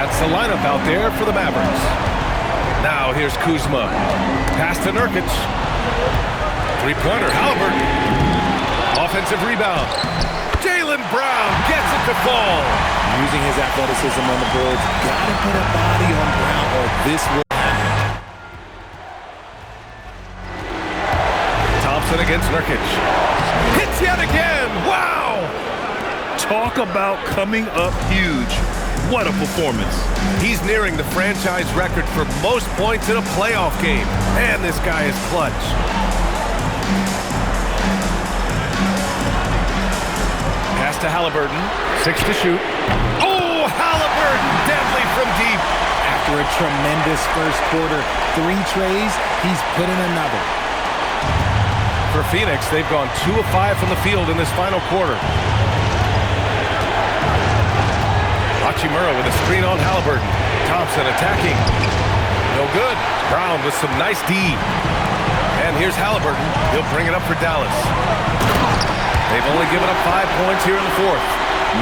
That's the lineup out there for the Mavericks. Now here's Kuzma. Pass to Nurkic. Three-pointer, Haliburton. Offensive rebound. Jaylen Brown gets it to fall. Using his athleticism on the boards. Gotta put a body on Brown or this will happen. Thompson against Nurkic. Hits yet again. Wow! Talk about coming up huge. What a performance. He's nearing the franchise record for most points in a playoff game. And this guy is clutch. Pass to Haliburton. 6 to shoot. Oh, Haliburton deadly from deep. After a tremendous first quarter, 3 trays, he's put in another. For Phoenix, they've gone 2 of 5 from the field in this final quarter. Hachimura with a screen on Haliburton. Thompson attacking. No good. Brown with some nice D. And here's Haliburton. He'll bring it up for Dallas. They've only given up 5 points here in the fourth.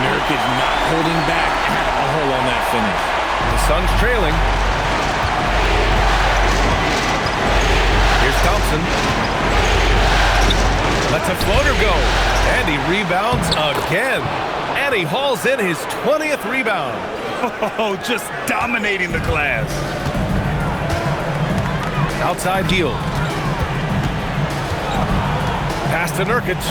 Nurkic not holding back at all on that finish. The Suns trailing. Here's Thompson. Lets a floater go. And he rebounds again. And he hauls in his 20th rebound. Oh, just dominating the glass. Outside heel. Pass to Nurkic.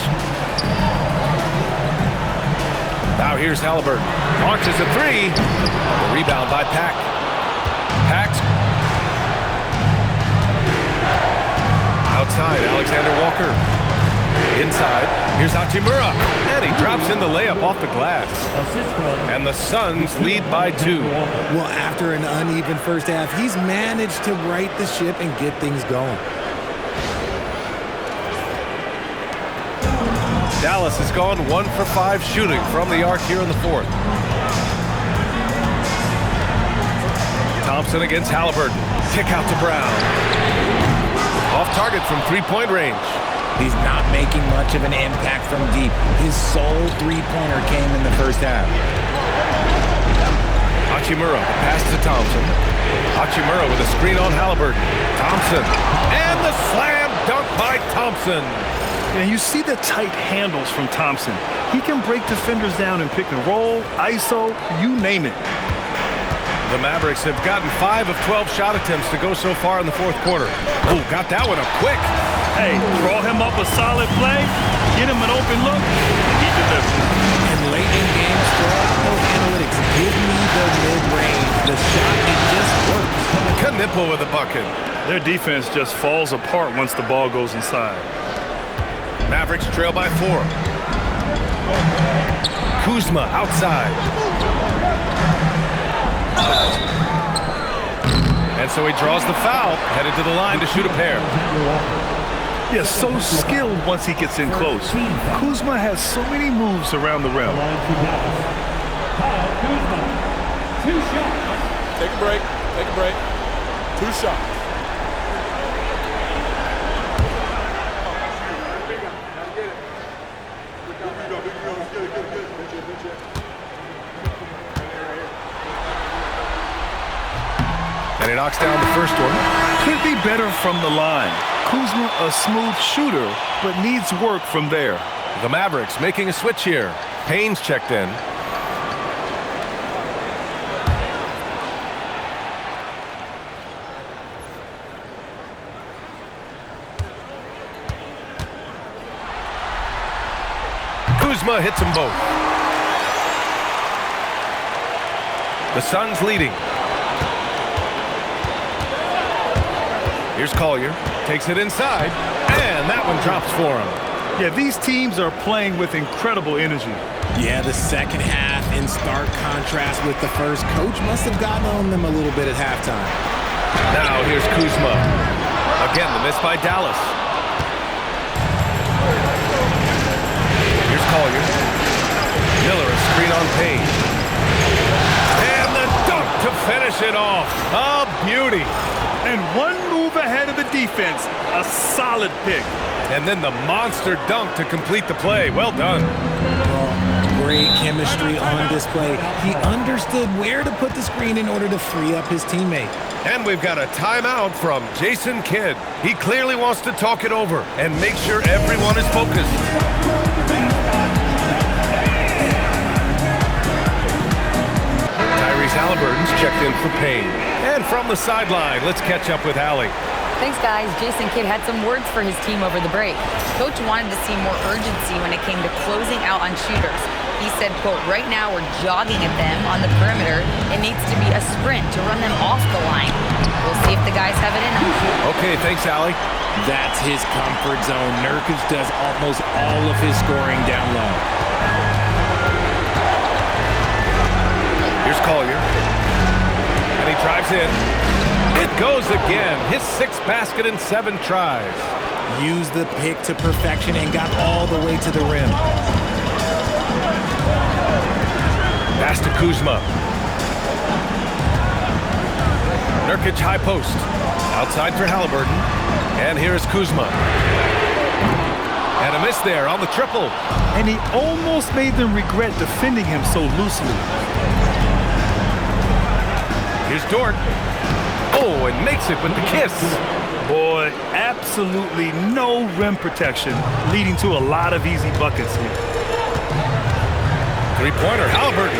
Now here's Haliburton. Launches a 3. The rebound by Pack. Pack's outside. Alexander Walker. Inside. Here's Hachimura. And he drops in the layup off the glass. And the Suns lead by 2. Well, after an uneven first half, he's managed to right the ship and get things going. Dallas has gone 1 for 5 shooting from the arc here in the fourth. Thompson against Haliburton. Kick out to Brown. Off target from three-point range. He's not making much of an impact from deep. His sole three-pointer came in the first half. Hachimura, pass to Thompson. Hachimura with a screen on Haliburton. Thompson. And the slam dunk by Thompson. And you see the tight handles from Thompson. He can break defenders down in pick and roll, ISO, you name it. The Mavericks have gotten 5 of 12 shot attempts to go so far in the fourth quarter. Oh, got that one up quick. Hey, draw him up a solid play, get him an open look, he delivers. And late in games, throw out those analytics. Give me the mid-range. The shot, it just works. Knipple with a bucket. Their defense just falls apart once the ball goes inside. Mavericks trail by 4. Kuzma outside. And so he draws the foul, headed to the line to shoot a pair. Yeah, so skilled once he gets in close. Kuzma has so many moves around the rim. Take a break. Take a break. 2 shots. And he knocks down the first one. Could be better from the line. Kuzma, a smooth shooter, but needs work from there. The Mavericks making a switch here. Payne's checked in. Kuzma hits them both. The Suns leading. Here's Collier. Takes it inside. And that one drops for him. Yeah, these teams are playing with incredible energy. Yeah, the second half in stark contrast with the first. Coach must have gotten on them a little bit at halftime. Now here's Kuzma. Again, the miss by Dallas. Here's Collier. Miller, a screen on Payne. And the dunk to finish it off. A beauty. And one move ahead of the defense. A solid pick. And then the monster dunk to complete the play. Well done. Well, Great chemistry on display. He understood where to put the screen in order to free up his teammate. And we've got a timeout from Jason Kidd. He clearly wants to talk it over and make sure everyone is focused. Tyrese Halliburton's checked in for Payne. And from the sideline, let's catch up with Allie. Thanks, guys. Jason Kidd had some words for his team over the break. Coach wanted to see more urgency when it came to closing out on shooters. He said, quote, right now we're jogging at them on the perimeter. It needs to be a sprint to run them off the line. We'll see if the guys have it in them. Okay, thanks, Allie. That's his comfort zone. Nurkic does almost all of his scoring down low. Here's Collier. And he drives in. It goes again. His 6th basket in 7 tries. Used the pick to perfection and got all the way to the rim. Pass to Kuzma. Nurkic high post. Outside for Halliburton. And here is Kuzma. And a miss there on the triple. And he almost made them regret defending him so loosely. Here's Dort. Oh, and makes it with the kiss. Boy, absolutely no rim protection, leading to a lot of easy buckets here. Three-pointer, Halliburton.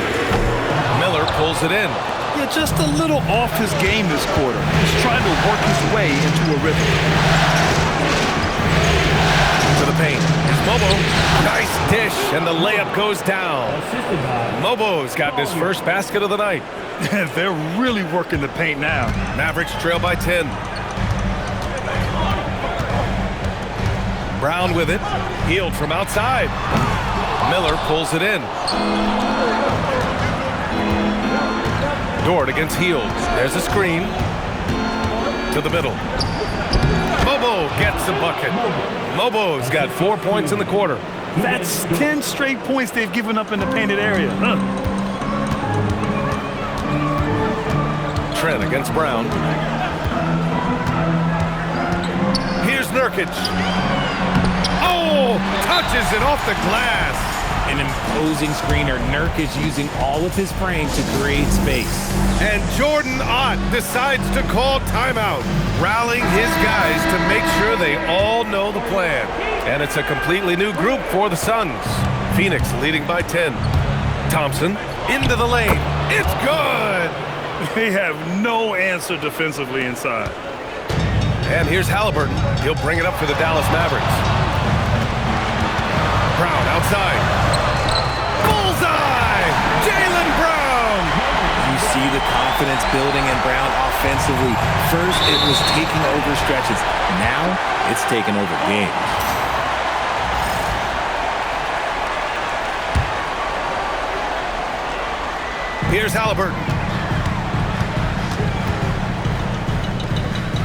Miller pulls it in. Yeah, just a little off his game this quarter. He's trying to work his way into a rhythm. To the paint. Here's Mobo. Nice dish, and the layup goes down. Mobo's gotten his first basket of the night. They're really working the paint now. Mavericks trail by 10. Brown with it. Healed from outside. Miller pulls it in. Dort against Hield. There's a screen. To the middle. Mobo gets a bucket. Mobo's got 4 points in the quarter. That's 10 straight points they've given up in the painted area. Trent against Brown. Here's Nurkic. Oh, touches it off the glass. An imposing screener. Nurkic using all of his frame to create space. And Jordan Ott decides to call timeout, rallying his guys to make sure they all know the plan. And it's a completely new group for the Suns. Phoenix leading by 10. Thompson into the lane. It's good. They have no answer defensively inside. And here's Halliburton. He'll bring it up for the Dallas Mavericks. Brown outside. Bullseye! Jaylen Brown! You see the confidence building in Brown offensively. First, it was taking over stretches. Now, it's taking over games. Here's Halliburton.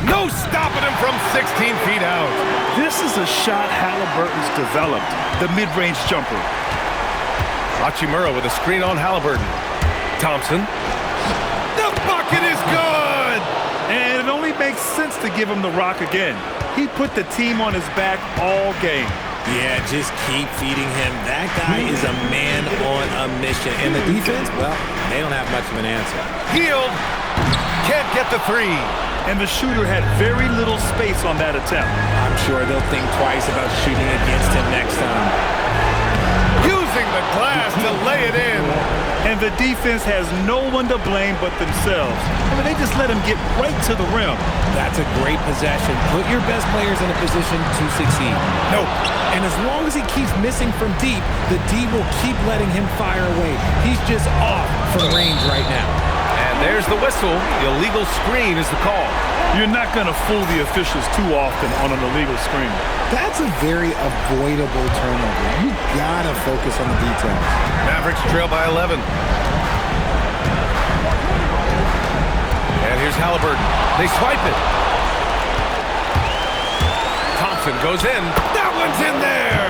No stopping him from 16 feet out. This is a shot Halliburton's developed, the mid-range jumper. Hachimura with a screen on Halliburton. Thompson. The bucket is good! And it only makes sense to give him the rock again. He put the team on his back all game. Yeah, just keep feeding him. That guy is a man on a mission. And the defense, well, they don't have much of an answer. Hield can't get the three. And the shooter had very little space on that attempt. I'm sure they'll think twice about shooting against him next time. Using the glass to lay it in. And the defense has no one to blame but themselves. I mean, they just let him get right to the rim. That's a great possession. Put your best players in a position to succeed. Nope. And as long as he keeps missing from deep, the D will keep letting him fire away. He's just off from range right now. And there's the whistle. The illegal screen is the call. You're not going to fool the officials too often on an illegal screen. That's a very avoidable turnover. You gotta focus on the details. Mavericks trail by 11. And here's Halliburton. They swipe it. Thompson goes in. That one's in there.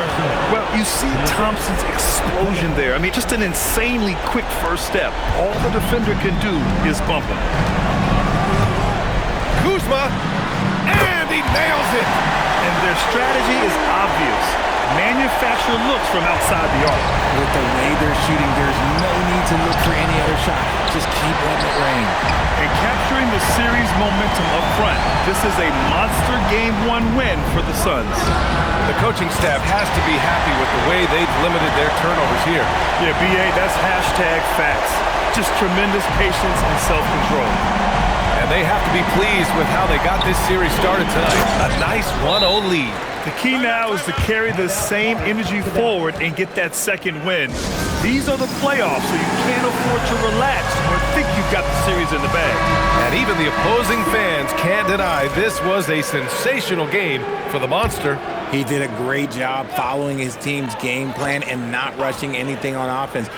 Well, you see Thompson's explosion there. I mean, just an insanely quick first step. All the defender can do is bump him. Kuzma, and he nails it. And their strategy is obvious. manufacture looks from outside the arc. With the way they're shooting, there's no need to look for any other shot. Just keep letting it rain. And capturing the series momentum up front, this is a monster Game 1 win for the Suns. The coaching staff has to be happy with the way they've limited their turnovers here. Yeah, BA, that's hashtag facts. Just tremendous patience and self-control. And they have to be pleased with how they got this series started tonight. A nice 1-0 lead. The key now is to carry this same energy forward and get that second win. These are the playoffs, so you can't afford to relax or think you've got the series in the bag. And even the opposing fans can't deny this was a sensational game for the Monster. He did a great job following his team's game plan and not rushing anything on offense,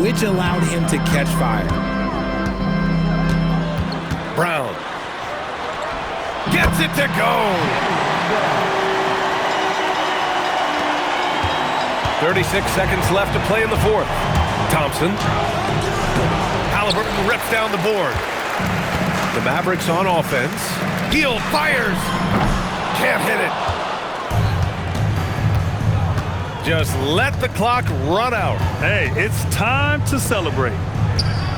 which allowed him to catch fire. Brown gets it to go. 36 seconds left to play in the fourth. Thompson. Halliburton rips down the board. The Mavericks on offense. Hield fires. Can't hit it. Just let the clock run out. Hey, it's time to celebrate.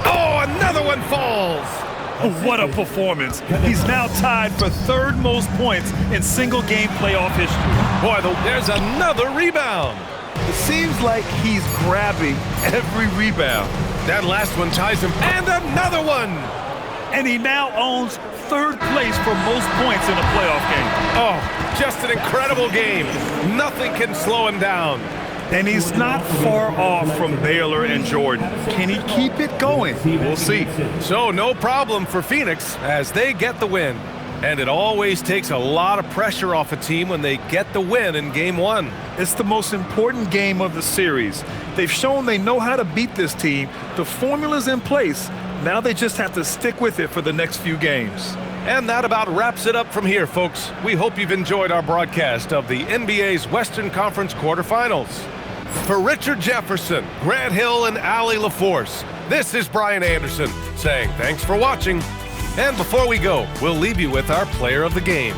Oh, another one falls. What a performance. He's now tied for third most points in single-game playoff history. Boy, there's another rebound. It seems like he's grabbing every rebound. That last one ties him. And another one. And he now owns third place for most points in a playoff game. Oh, just an incredible game. Nothing can slow him down. And he's not far off from Baylor and Jordan. Can he keep it going? We'll see. So no problem for Phoenix as they get the win. And it always takes a lot of pressure off a team when they get the win in Game 1. It's the most important game of the series. They've shown they know how to beat this team. The formula's in place. Now they just have to stick with it for the next few games. And that about wraps it up from here, folks. We hope you've enjoyed our broadcast of the NBA's Western Conference quarterfinals. For Richard Jefferson, Grant Hill, and Allie LaForce, this is Brian Anderson saying thanks for watching. And before we go, we'll leave you with our player of the game.